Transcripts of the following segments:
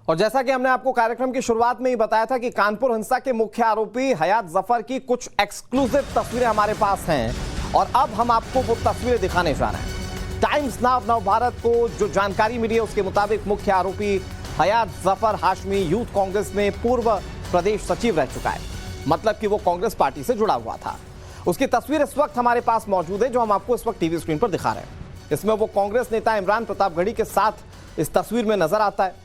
और जैसा कि हमने आपको कार्यक्रम की शुरुआत में ही बताया था कि कानपुर हिंसा के मुख्य आरोपी हयात जफर की कुछ एक्सक्लूसिव तस्वीरें हमारे पास हैं और अब हम आपको वो तस्वीरें दिखाने जा रहे हैं। टाइम्स नाउ नव भारत को जो जानकारी मिली है उसके मुताबिक मुख्य आरोपी हयात जफर हाशमी यूथ कांग्रेस में पूर्व प्रदेश सचिव रह चुका है, मतलब कि वो कांग्रेस पार्टी से जुड़ा हुआ था। उसकी तस्वीर इस वक्त हमारे पास मौजूद है जो हम आपको इस वक्त टीवी स्क्रीन पर दिखा रहे हैं। इसमें वो कांग्रेस नेता इमरान प्रतापगढ़ी के साथ इस तस्वीर में नजर आता है।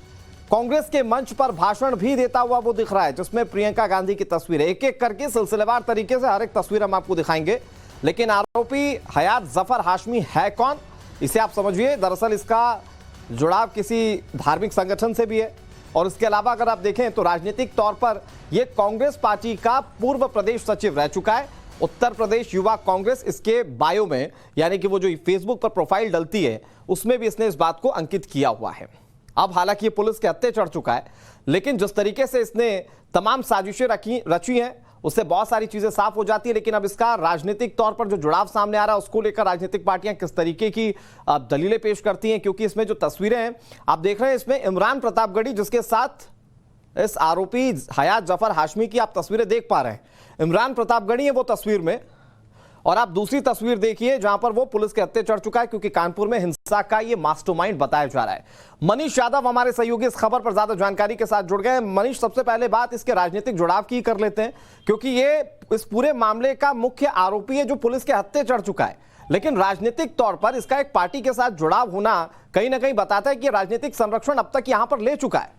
कांग्रेस के मंच पर भाषण भी देता हुआ वो दिख रहा है, जिसमें प्रियंका गांधी की तस्वीर है। एक एक करके सिलसिलेवार तरीके से हर एक तस्वीर हम आपको दिखाएंगे। लेकिन आरोपी हयात जफर हाशमी है कौन, इसे आप समझिए। दरअसल इसका जुड़ाव किसी धार्मिक संगठन से भी है और इसके अलावा अगर आप देखें तो राजनीतिक तौर पर यह कांग्रेस पार्टी का पूर्व प्रदेश सचिव रह चुका है। उत्तर प्रदेश युवा कांग्रेस इसके बायो में, यानी कि वो जो फेसबुक पर प्रोफाइल डलती है उसमें भी इसने इस बात को अंकित किया हुआ है। अब हालांकि ये पुलिस के हत्थे चढ़ चुका है, लेकिन जिस तरीके से इसने तमाम साजिशें रची हैं उससे बहुत सारी चीजें साफ हो जाती है। लेकिन अब इसका राजनीतिक तौर पर जो जुड़ाव सामने आ रहा है उसको लेकर राजनीतिक पार्टियां किस तरीके की दलीलें पेश करती हैं, क्योंकि इसमें जो तस्वीरें हैं आप देख रहे हैं, इसमें इमरान प्रतापगढ़ी जिसके साथ इस आरोपी हयात जफर हाशमी की आप तस्वीरें देख पा रहे हैं, इमरान प्रतापगढ़ी है वो तस्वीर में। और आप दूसरी तस्वीर देखिए जहां पर वो पुलिस के हत्थे चढ़ चुका है, क्योंकि कानपुर में हिंसा का ये मास्टरमाइंड बताया जा रहा है। मनीष यादव हमारे सहयोगी इस खबर पर ज्यादा जानकारी के साथ जुड़ गए। मनीष, सबसे पहले बात इसके राजनीतिक जुड़ाव की कर लेते हैं, क्योंकि ये इस पूरे मामले का मुख्य आरोपी है जो पुलिस के हत्थे चढ़ चुका है। लेकिन राजनीतिक तौर पर इसका एक पार्टी के साथ जुड़ाव होना कहीं ना कहीं बताता है कि राजनीतिक संरक्षण अब तक यहां पर ले चुका है।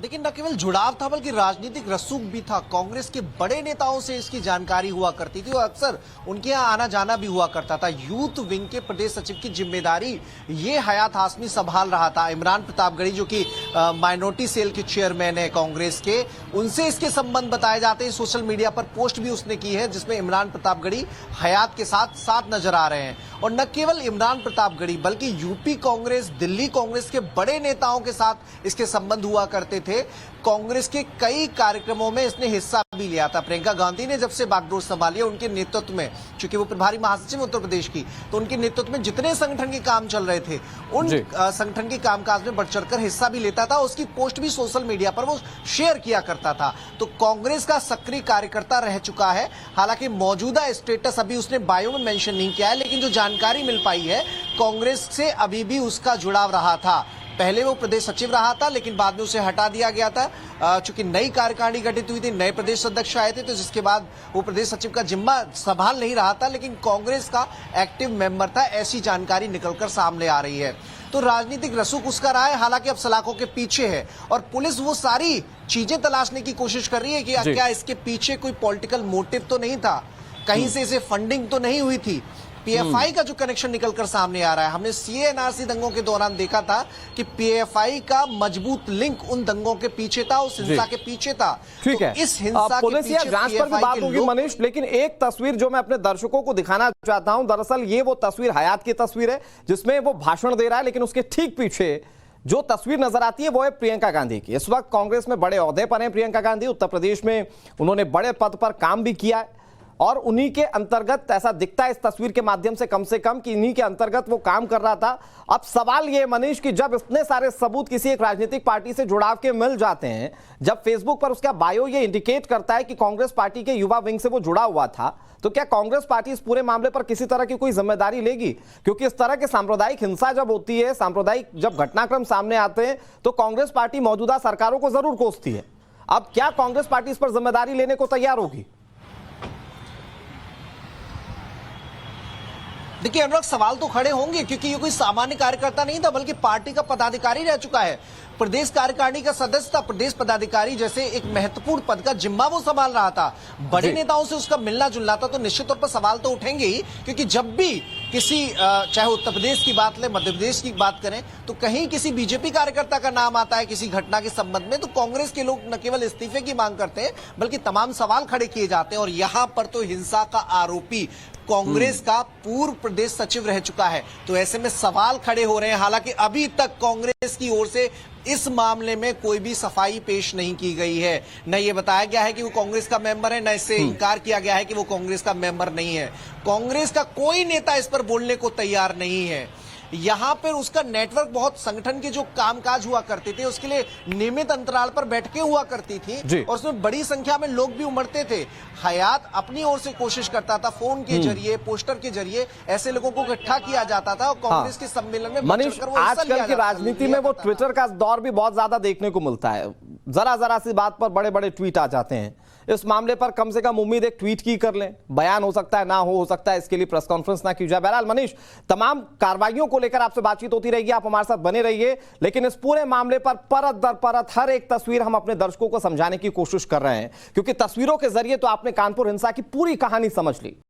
लेकिन न केवल जुड़ाव था बल्कि राजनीतिक रसूख भी था। कांग्रेस के बड़े नेताओं से इसकी जानकारी हुआ करती थी और अक्सर उनके यहाँ आना जाना भी हुआ करता था। यूथ विंग के प्रदेश सचिव की जिम्मेदारी ये हयात हाशमी संभाल रहा था। इमरान प्रतापगढ़ी जो कि माइनॉरिटी सेल के चेयरमैन है कांग्रेस के, उनसे इसके संबंध बताए जाते हैं। सोशल मीडिया पर पोस्ट भी उसने की है जिसमें इमरान प्रतापगढ़ी हयात के साथ नजर आ रहे हैं। और न केवल इमरान प्रतापगढ़ी बल्कि यूपी कांग्रेस, दिल्ली कांग्रेस के बड़े नेताओं के साथ इसके संबंध हुआ करते थे। कांग्रेस के कई कार्यक्रमों में इसने हिस्सा भी लिया था। प्रियंका गांधी ने जब से बागडोर संभाली उनके नेतृत्व में, चूंकि वो प्रभारी महासचिव उत्तर प्रदेश की, तो उनके नेतृत्व में जितने संगठन के काम चल रहे थे उन संगठन के कामकाज में बढ़ चढ़कर हिस्सा भी लेता था। उसकी पोस्ट भी सोशल मीडिया पर वो शेयर किया करता था। तो कांग्रेस का सक्रिय कार्यकर्ता रह चुका है। हालांकि मौजूदा स्टेटस अभी उसने बायो में मेंशन नहीं किया है, लेकिन जो जानकारी मिल पाई है कांग्रेस से अभी भी उसका जुड़ाव रहा था। पहले वो प्रदेश सचिव रहा था लेकिन बाद में उसे हटा दिया गया था। चूंकि नई कार्यकारिणी गठित हुई थी, नए प्रदेश अध्यक्ष आए थे, तो जिसके बाद वो प्रदेश सचिव का जिम्मा संभाल नहीं रहा था, लेकिन कांग्रेस का एक्टिव मेंबर था, ऐसी जानकारी निकलकर सामने आ रही है। तो राजनीतिक रसूख उसका रहा है। हालांकि अब सलाखों के पीछे है और पुलिस वो सारी चीजें तलाशने की कोशिश कर रही है कि क्या इसके पीछे कोई पॉलिटिकल मोटिव तो नहीं था, कहीं से इसे फंडिंग तो नहीं हुई थी। पीएफआई का जो कनेक्शन निकलकर सामने आ रहा है, हमने सीए एनआरसी दंगों के दौरान देखा था कि पीएफआई का मजबूत लिंक उन दंगों के पीछे था, उस हिंसा के पीछे था। ठीक है, इस हिंसा पुलिस या जांच पर भी बात होगी मनीष, लेकिन एक तस्वीर जो मैं अपने दर्शकों को दिखाना चाहता हूं, दरअसल ये वो तस्वीर हयात की तस्वीर है जिसमें वो भाषण दे रहा है, लेकिन उसके ठीक पीछे जो तस्वीर नजर आती है वो है प्रियंका गांधी की। इस वक्त कांग्रेस में बड़े ओहदे पर हैं प्रियंका गांधी, उत्तर प्रदेश में उन्होंने बड़े पद पर काम भी किया है और उन्हीं के अंतर्गत ऐसा दिखता है इस तस्वीर के माध्यम से कम कि इन्हीं के अंतर्गत वो काम कर रहा था। अब सवाल ये मनीष कि जब इतने सारे सबूत किसी एक राजनीतिक पार्टी से जुड़ाव के मिल जाते हैं, जब फेसबुक पर उसका बायो ये इंडिकेट करता है कि कांग्रेस पार्टी के युवा विंग से वो जुड़ा हुआ था, तो क्या कांग्रेस पार्टी इस पूरे मामले पर किसी तरह की कोई जिम्मेदारी लेगी? क्योंकि इस तरह के सांप्रदायिक हिंसा जब होती है, सांप्रदायिक जब घटनाक्रम सामने आते हैं, तो कांग्रेस पार्टी मौजूदा सरकारों को जरूर कोसती है। अब क्या कांग्रेस पार्टी इस पर जिम्मेदारी लेने को तैयार होगी? देखिए अनुराग, सवाल तो खड़े होंगे क्योंकि ये कोई सामान्य कार्यकर्ता नहीं था बल्कि पार्टी का पदाधिकारी रह चुका है। प्रदेश कार्यकारिणी का सदस्य था, प्रदेश पदाधिकारी जैसे एक महत्वपूर्ण पद का जिम्मा वो संभाल रहा था। बड़े नेताओं से उसका मिलना जुलना था, तो निश्चित तौर पर सवाल तो उठेंगे ही। क्योंकि जब भी किसी चाहे उत्तर प्रदेश की बात लें, मध्य प्रदेश की बात करें, तो कहीं किसी बीजेपी कार्यकर्ता का नाम आता है किसी घटना के संबंध में, तो कांग्रेस के लोग न केवल इस्तीफे की मांग करते हैं बल्कि तमाम सवाल खड़े किए जाते हैं। और यहां पर तो हिंसा का आरोपी कांग्रेस का पूर्व प्रदेश सचिव रह चुका है, तो ऐसे में सवाल खड़े हो रहे हैं। हालांकि अभी तक कांग्रेस की ओर से इस मामले में कोई भी सफाई पेश नहीं की गई है। न ये बताया गया है कि वो कांग्रेस का मेंबर है, न इससे इनकार किया गया है कि वो कांग्रेस का मेंबर नहीं है। कांग्रेस का कोई नेता इस पर बोलने को तैयार नहीं है। यहाँ पर उसका नेटवर्क बहुत संगठन के जो कामकाज हुआ करते थे उसके लिए नियमित अंतराल पर बैठकें हुआ करती थी और उसमें बड़ी संख्या में लोग भी उमड़ते थे। हयात अपनी ओर से कोशिश करता था, फोन के जरिए, पोस्टर के जरिए ऐसे लोगों को इकट्ठा किया जाता था और कांग्रेस के सम्मेलन में मनीष, आजकल की राजनीति में वो ट्विटर का दौर भी बहुत ज्यादा देखने को मिलता है। जरा जरा सी बात पर बड़े बड़े ट्वीट आ जाते हैं। इस मामले पर कम से कम उम्मीद एक ट्वीट की कर लें, बयान हो सकता है ना हो सकता है इसके लिए प्रेस कॉन्फ्रेंस ना की जाए। बहरहाल मनीष, तमाम कार्रवाइयों को लेकर आपसे बातचीत होती रहेगी, आप हमारे साथ बने रहिए, लेकिन इस पूरे मामले पर परत दर परत हर एक तस्वीर हम अपने दर्शकों को समझाने की कोशिश कर रहे हैं, क्योंकि तस्वीरों के जरिए तो आपने कानपुर हिंसा की पूरी कहानी समझ ली।